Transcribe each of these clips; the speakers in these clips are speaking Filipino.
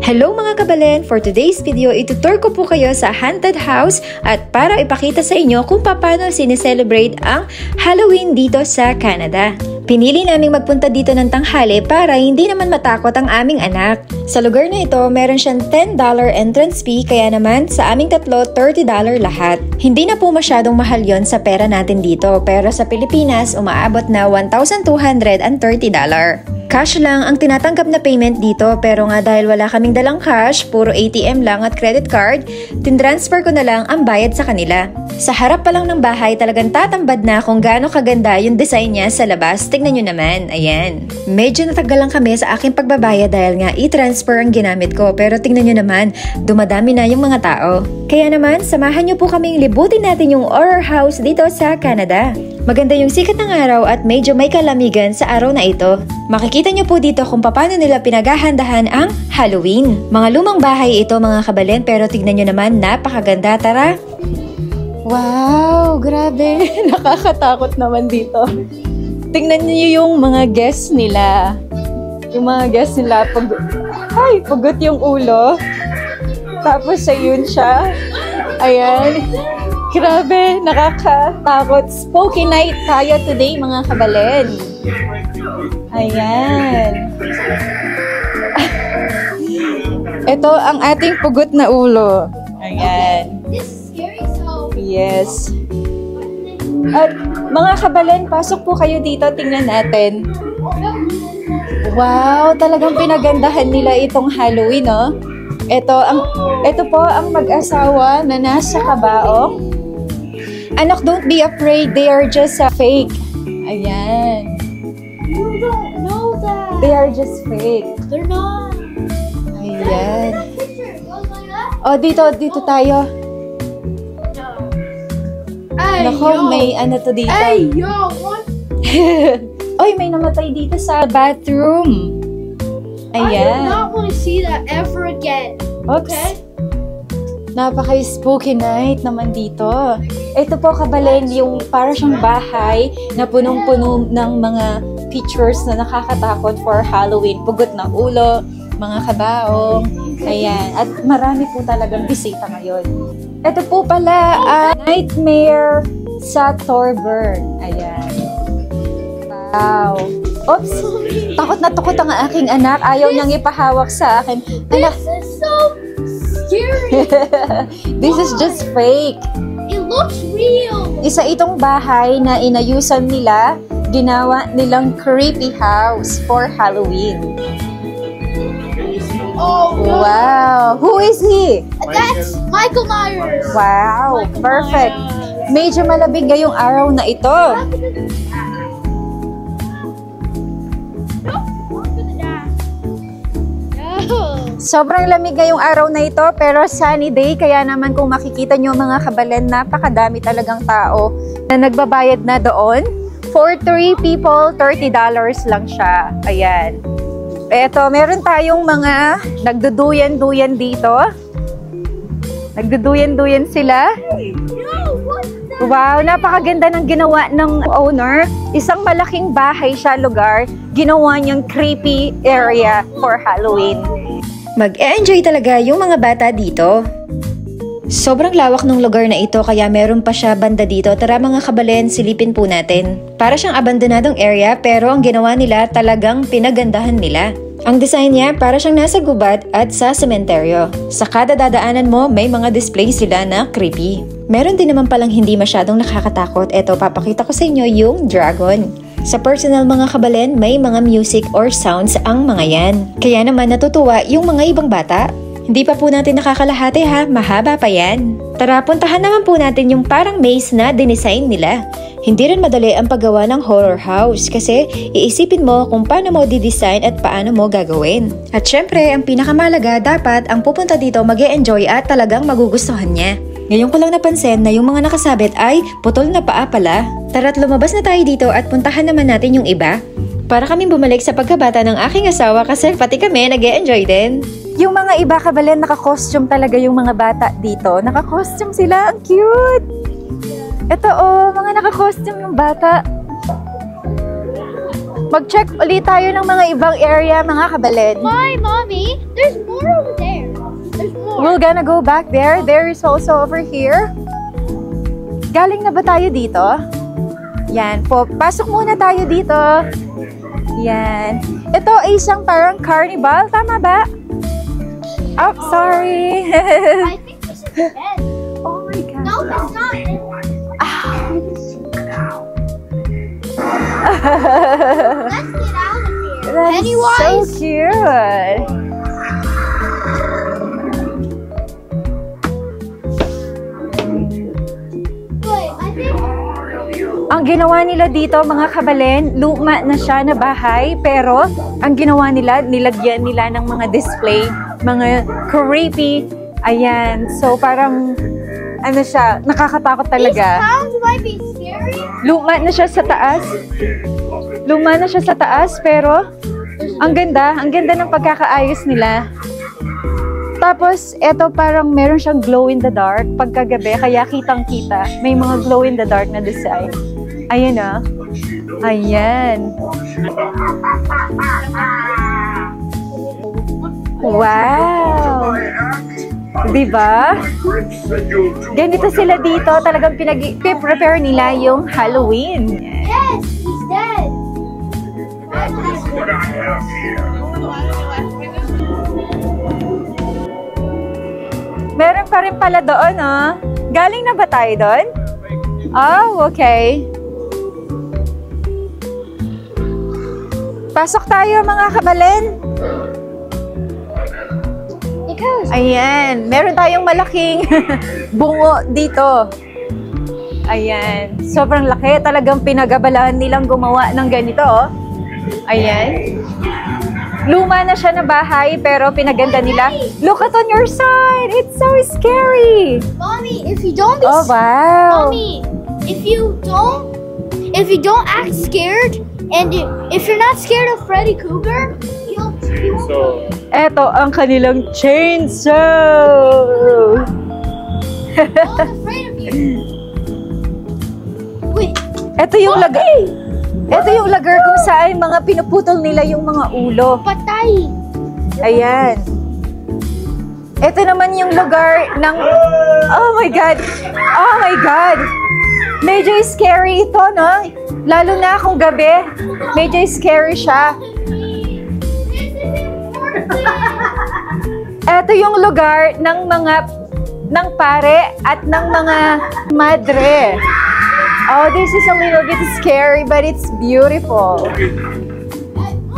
Hello mga kabalen! For today's video, itutur ko po kayo sa haunted house at para ipakita sa inyo kung paano sineselebrate ang Halloween dito sa Canada. Pinili naming magpunta dito ng tanghali para hindi naman matakot ang aming anak. Sa lugar na ito, meron siyang $10 entrance fee kaya naman sa aming tatlo, $30 lahat. Hindi na po masyadong mahal yon sa pera natin dito pero sa Pilipinas, umaabot na $1,230. Cash lang ang tinatanggap na payment dito pero nga dahil wala kaming dalang cash, puro ATM lang at credit card, tinransfer ko na lang ang bayad sa kanila. Sa harap pa lang ng bahay talagang tatambad na kung gaano kaganda yung design niya sa labas. Tignan nyo naman, ayan. Medyo natagal lang kami sa aking pagbabayad dahil nga e-transfer ang ginamit ko pero tingnan nyo naman, dumadami na yung mga tao. Kaya naman, samahan nyo po kaming libutin natin yung horror house dito sa Canada. Maganda yung sikat ng araw at medyo may kalamigan sa araw na ito. Makikita nyo po dito kung paano nila pinaghahandahan ang Halloween. Mga lumang bahay ito mga kabalen pero tignan nyo naman napakaganda, tara! Wow! Grabe! Nakakatakot naman dito. Tingnan nyo yung mga guests nila. Yung mga guests nila, pugot yung ulo. Tapos ayun siya. Ayan. Grabe, nakakatakot. Spooky night tayo today mga kabalen. Ayan. Ito ang ating pugot na ulo. Ayan. Yes. At mga kabalen, pasok po kayo dito. Tingnan natin. Wow, talagang pinagandahan nila itong Halloween, no? Ito po ang mag-asawa na nasa kabaong. Anak, don't be afraid. They are just fake. Ayan. You don't know that. They are just fake. They're not. Ayan. Oh, dito tayo. Hey, Nako, may ano to dito. Hey, yo, what? Oy, may namatay dito sa bathroom. Ayan. I do not want to see that ever again. Oops. Okay? Napaka-spooky night naman dito. Ito po kabalen yung para siyang bahay na punong-puno ng mga pictures na nakakatakot for Halloween. Pugot na ulo, mga kabaong. Ayan. At marami po talagang bisita ngayon. Ito po pala Nightmare sa Thorburn. Ayan. Wow. Oops. Takot na takot ang aking anak. Ayaw niyang ipahawak sa akin. Anak. This is so scary. This is just fake. It looks real. Isa itong bahay na inayusan nila, ginawa nilang creepy house for Halloween. Oh, no. Wow! Who is he? That's Michael Myers. Wow! Michael Perfect! Myers. Medyo malabig ngayong araw na ito. Sobrang lamig ngayong araw na ito pero sunny day kaya naman kung makikita nyo mga kabalen, napakadami talagang tao na nagbabayad na doon. For 3 people, $30 lang siya. Ayan. Eto, meron tayong mga nagduduyan-duyan dito. Nagduduyan-duyan sila. Wow, napakaganda ng ginawa ng owner. Isang malaking bahay siya, lugar. Ginawa niyang creepy area for Halloween. Mag-enjoy talaga yung mga bata dito. Sobrang lawak ng lugar na ito kaya meron pa siya banda dito. Tara mga kabalen, silipin po natin. Para siyang abandonadong area pero ang ginawa nila talagang pinagandahan nila. Ang design niya para siyang nasa gubad at sa sementeryo. Sa kada dadaanan mo may mga display sila na creepy. Meron din naman palang hindi masyadong nakakatakot. Eto, papakita ko sa inyo yung dragon. Sa personal mga kabalen, may mga music or sounds ang mga yan. Kaya naman natutuwa yung mga ibang bata. Hindi pa po natin nakakalahati ha, mahaba pa yan. Tara, puntahan naman po natin yung parang maze na dinesign nila. Hindi rin madali ang paggawa ng horror house kasi iisipin mo kung paano mo didesign at paano mo gagawin. At syempre, ang pinakamalaga dapat ang pupunta dito mag-e-enjoy at talagang magugustuhan niya. Ngayon ko lang napansin na yung mga nakasabit ay putol na paa pala. Tara't lumabas na tayo dito at puntahan naman natin yung iba. Para kaming bumalik sa pagkabata ng aking asawa kasi pati kami nag-e-enjoy din. Yung mga iba kabalen, naka-costume talaga yung mga bata dito. Naka-costume sila, ang cute! Ito mga naka-costume yung bata. Mag-check ulit tayo ng mga ibang area, mga kabalen. Why, Mommy? There's more over still gonna go back there. There is also over here. Galing na ba tayo dito? Yan po. Pasok muna tayo dito. Yan. Ito ay isang parang carnival. Tama ba? Oh, sorry. I think this is the bed. Oh my God. No, it's not. Let's get out of here. That's Pennywise. so cute. Wait, I think. Ang ginawa nila dito, mga kabalen, luma na siya na bahay, pero ang ginawa nila, nilagyan nila ng mga display, mga creepy. Ayan. So, parang, ano siya, nakakatakot These talaga. sounds might be scary. Luma na siya sa taas. Luma na siya sa taas, pero ang ganda ng pagkakaayos nila. Tapos, eto parang meron siyang glow in the dark pagkagabi, kaya kitang-kita. May mga glow in the dark na design. Ayan ah. Ayan. Wow! Diba? Ganito sila dito. Talagang pinag-prepare nila yung Halloween. Yes, he's dead. Meron pa rin pala doon, oh. Galing na ba tayo doon? Oh, okay. Pasok tayo, mga kabalen. Ayan, meron tayong malaking bungo dito. Ayan, sobrang laki. Talagang pinagabalahan nilang gumawa ng ganito, oh. Ayan. Luma na siya na bahay, pero pinaganda nila. Look at on your side! It's so scary! Mommy, if you don't be Oh, wow! Mommy, if you don't act scared, and if you're not scared of Freddy Krueger, he won't. Eto ang kanilang chainsaw! I'm afraid of you. Wait, Ito yung Ito yung lagar kung saan mga pinuputol nila yung mga ulo. patay. Ayan. Ito naman yung lugar ng... Oh my God! Oh my God! Medyo scary ito, no? Lalo na kung gabi. Medyo scary siya. Ito yung lugar ng ng pare at ng mga madre. Oh, this is a little bit scary, but it's beautiful.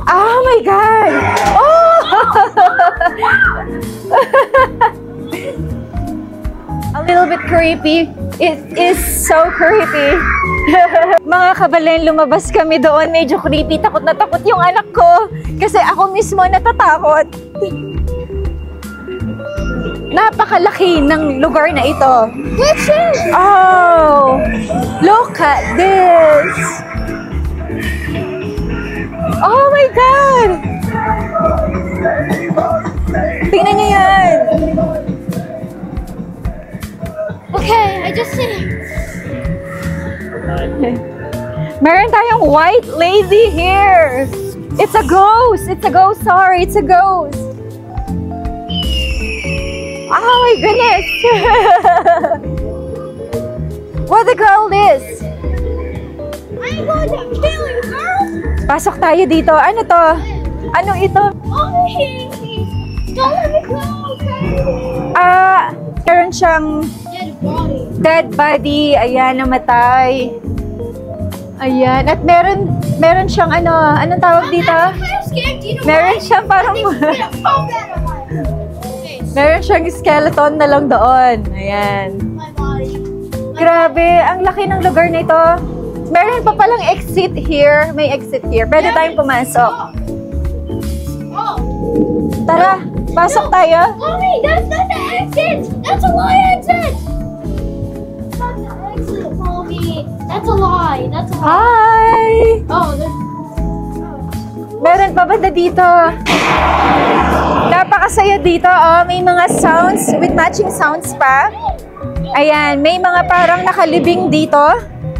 Oh my God! Oh! A little bit creepy. It is so creepy. Mga kabalen, lumabas kami doon. Medyo creepy. Takot na takot yung anak ko. Kasi ako mismo natatakot. Napakalaki ng lugar na ito. Witches! Oh! Look at this! Oh my God! Tingnan niyo yan! Okay, I just see. Meron tayong white lady here! It's a ghost! It's a ghost! Sorry, it's a ghost! Oh my goodness! What the girl is? I'm going to kill you, girl! Pasok tayo dito. Ano to? Ano ito? Mommy! Don't let me go, okay? Meron siyang Dead body. dead body. Ayan, namatay. Ayan. At meron siyang anong tawag dito? I'm kind of scared. Do you know Meron why? siyang parang... I think it's gonna fall down on my face. Meron siyang skeleton na lang doon. Ayan. My body. Grabe, ang laki ng lugar na ito. Meron pa palang exit here. May exit here. Pwede tayong pumasok. Oh. Tara, pasok tayo. Mommy, that's not the exit! That's a lie exit! That's not the exit, Mommy. That's a lie. That's a lie. Hi! Oh, there's... Meron pa ba na dito? Napakasaya dito, oh. May mga sounds with matching sounds pa. Ayan, may mga parang nakalibing dito.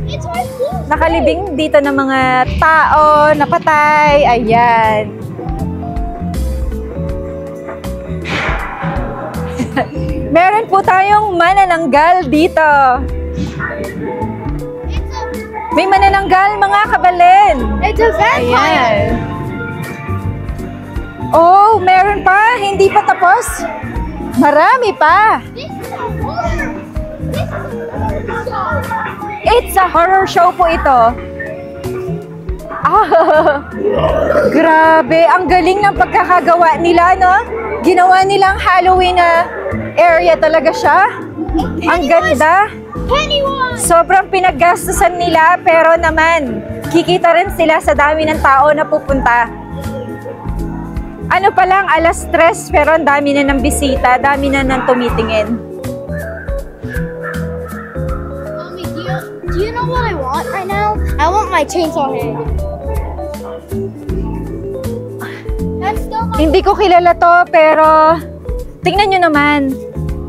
It's my food. Nakalibing dito ng mga tao, napatay. Ayan. Meron po tayong manananggal dito. May manananggal, mga kabalen. It's a vampire. Ayan. Oh, meron pa. Hindi pa tapos. Marami pa. It's a horror show po ito. Ah, grabe. Ang galing ng pagkakagawa nila, no? Ginawa nilang Halloween na area talaga siya. Ang ganda. Sobrang pinaggastusan nila, pero naman, kikita rin sila sa dami ng tao na pupunta. Ano pa lang, 3:00, pero ang dami na ng bisita, dami na ng tumitingin. Mommy, do you know what I want right now? I want my chainsaw head. That's still my... Hindi ko kilala to, pero tingnan nyo naman.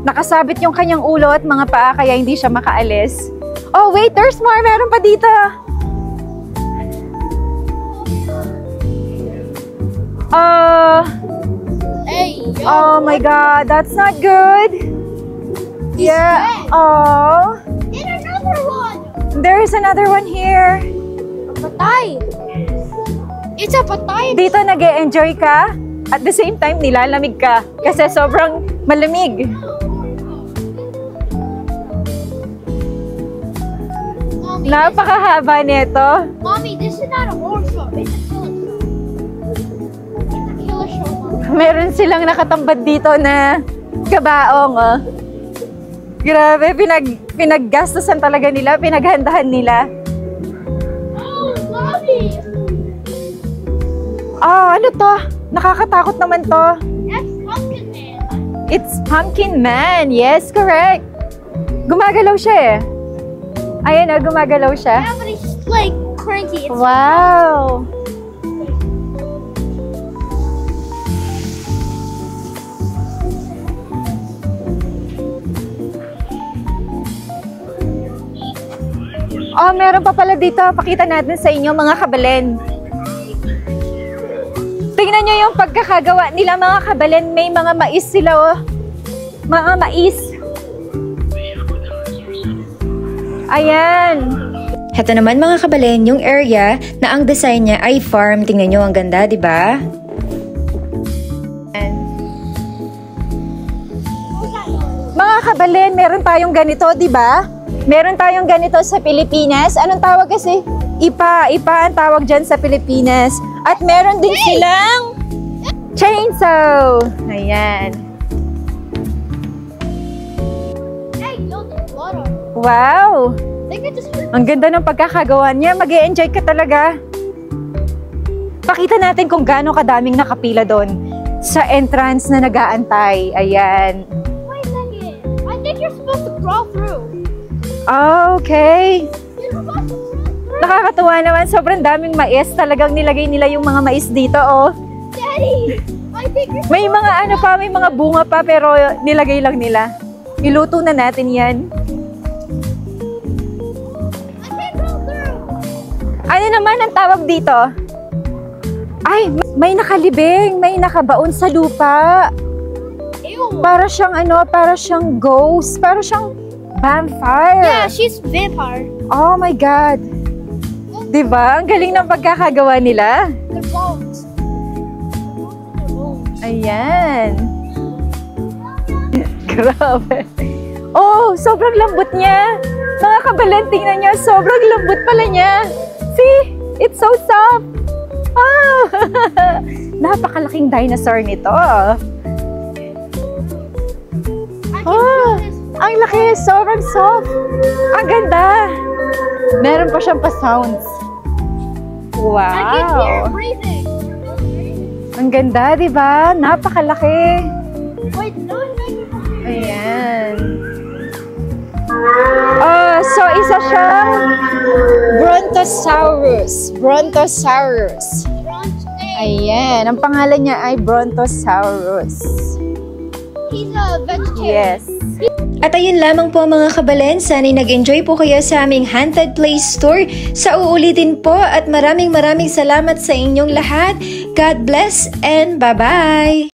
Nakasabit yung kanyang ulo at mga paa, kaya hindi siya makaalis. Oh, wait, there's more. Meron pa dito. Hey, yo. Oh my God, that's not good. Yeah. Oh, And another one. there's another one here. Patay. It's a patay. Dito nag-e-enjoy ka. At the same time, nilalamig ka. Kasi sobrang malamig. Mommy, Napakahaba nito. Mommy, this is not a horror show. It's a killer show. It's a killer show, Mommy. Meron silang nakatambad dito na kabaong, oh. Grabe, pinaggastusan talaga nila, pinaghandahan nila. Oh, Mommy. Oh, ano to? Nakakatakot naman to. That's Pumpkin Man. It's Pumpkin Man. Yes, correct. Gumagalaw siya eh. Ayan, oh, gumagalaw siya. Yeah, but he's like cranky. It's Wow. Oh, meron pa pala dito. Pakita natin sa inyo, mga kabalen. Tingnan nyo yung pagkakagawa nila, mga kabalen. May mga mais sila, oh. Mga mais. Ayan. Heto naman, mga kabalen, yung area na ang design niya ay farm. Tingnan nyo, ang ganda, di ba? Mga kabalen, meron tayong ganito, di ba? Meron tayong ganito sa Pilipinas. Anong tawag kasi? Ipa ang tawag dyan sa Pilipinas. At meron din silang chainsaw. Ayan. Hey, yo, there's blood on it. Wow! They could just... Ang ganda ng pagkakagawa niya. Mag-e-enjoy ka talaga. Pakita natin kung gaano kadaming nakapila doon sa entrance na nag-aantay. Ayan. Wait a second. I think you're supposed to crawl through. Okay. You're supposed to crawl through. Nakakatuwa naman. Sobrang daming mais. Talagang nilagay nila yung mga mais dito, oh. Daddy, I think you're... May mga ano pa, may mga bunga pa, pero nilagay lang nila. Iluto na natin yan. I can't crawl through. Ano naman ang tawag dito? Ay, may nakalibing, may nakabaon sa lupa. Ew. Para siyang ano, para siyang ghost, para siyang vampire. Yeah, she's vampire. Oh my God. Diba? Ang galing ng pagkakagawa nila. Their bones. Their bones. Ayan. Grabe. Oh, sobrang lambot niya. Mga kabalen, tingnan niyo, sobrang lambot pala niya. See? It's so soft. Ah! Napakalaking dinosaur nito. I can Ah, feel this. ang laki, sobrang soft. Ang ganda. Meron pa siyang pa-sounds. I can hear Wow. breathing. Ang ganda, di ba? Napakalaki. Wait, no, Ayan. Oh, so isa siyang Brontosaurus. Brontosaurus. Ayan, ang pangalan niya ay Brontosaurus. He's a vegetarian. Yes. At ayun lamang po mga kabalen, sana'y nag-enjoy po kayo sa aming Haunted Place Tour. Sa uulitin po at maraming salamat sa inyong lahat. God bless and bye-bye!